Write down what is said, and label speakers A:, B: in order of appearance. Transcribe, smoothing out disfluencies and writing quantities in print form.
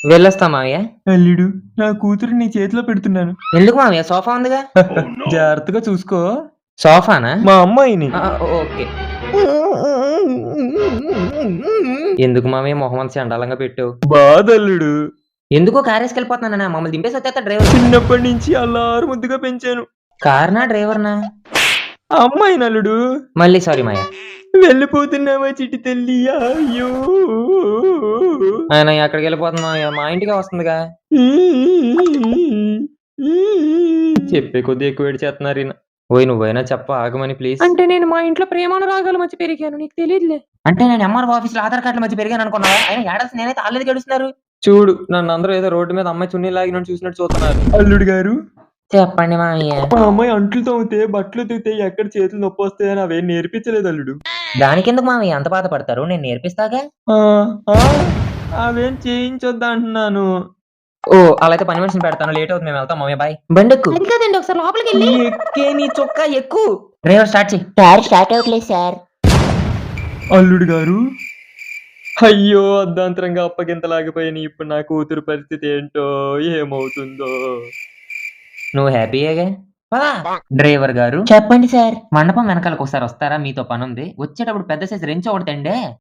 A: వెళ్ళొస్తా మావయ్య.
B: అల్లుడు, నా కూతురు నీ చేతిలో పెడుతున్నాను.
A: ఎందుకు మావయ్య సోఫా ఉందిగా.
B: జాగ్రత్తగా చూసుకో.
A: సోఫానా?
B: మా అమ్మాయిని.
A: ఓకే. ఎందుకు మావయ్య మొహం అంత చండాలంగా పెట్టావు?
B: బాధల్లుడు.
A: ఎందుకో కారేసుకెళ్ళిపోతున్నానన్నా మమ్మల్ని దింపేసి వచ్చేత్తాడు డ్రైవర్.
B: చిన్నప్పటి నుంచి అల్లారు ముద్దుగా పెంచాను.
A: కార్‌నా? డ్రైవర్‌నా?
B: ఆ అమ్మాయినల్లుడు.
A: మళ్ళీ సారీ మావయ్య.
B: వెళ్ళిపోతున్నావా చిట్టి తల్లి అయ్యో.
A: ఆయన ఎక్కడికెళ్ళిపోతుంది మావయ్య? మా ఇంటికే వస్తుందిగా. చెప్పే కొద్దీ ఎక్కువ ఏడిచేస్తున్నారు ఈయన. ఓయ్ నువ్వైనా చెప్ప ఆగమని ప్లీజ్.
C: అంటే నేను మా ఇంట్లో ప్రేమానురాగాల మధ్య పెరిగాను. నీకు తెలీదులే.
A: అంటే నేను ఎంఆర్ఓ ఆఫీస్‌లో ఆధార్ కార్డ్‌ల మధ్య పెరిగాను అనుకున్నావా? అయినా ఏడాల్సింది నేనైతే ఆళ్ళెందుకు ఏడుస్తున్నారు? చూడు నన్నందరూ ఏదో రోడ్డు మీద అమ్మాయి చున్నీ లాగినోడిని చూసినట్టు చూస్తున్నారు.
B: అల్లుడు గారు,
A: చెప్పండి మావయ్య.
B: మా అమ్మాయి అంట్లు తోమితే బట్టలు ఉతికితే ఎక్కడ చేతులు నొప్పొస్తాయని అవేం నేర్పించలేదు అల్లుడు.
A: దానికెందుకు మావయ్య అంత బాధపడతారు? నేను నేర్పిస్తాగా.
B: ఆ, ఆ, అవేం చేయించొద్దు అంటున్నాను.
A: ఓహ్! అలా అయితే పని మనిషిని పెడతాను. లేట్ అవుతుంది మేము వెళ్తాం మావయ్య బాయ్. బండెక్కు.
C: అది కాదండి ఒకసారి లోపలికెళ్ళి
A: ఎక్కే నీ చొక్కా ఎక్కు. డ్రైవర్ స్టార్ట్ చెయ్.
D: సార్ స్టార్ట్ అవ్వట్లేదు సార్.
B: అల్లుడు గారు, అయ్యో అర్ధాంతరంగా అప్పగింతలాగిపోయిన ఇప్పుడు నా కూతురు పరిస్థితి ఏంటో ఏమవుతుందో.
A: నువ్వు హ్యాపీయేగా? పదా. డ్రైవర్ గారు
D: చెప్పండి సార్.
A: మండపం వెనకాలకి ఒకసారి వస్తారా? మీతో పనుంది. వచ్చేటప్పుడు పెద్ద సైజ్ రెంచ్ ఒకటి తేండే.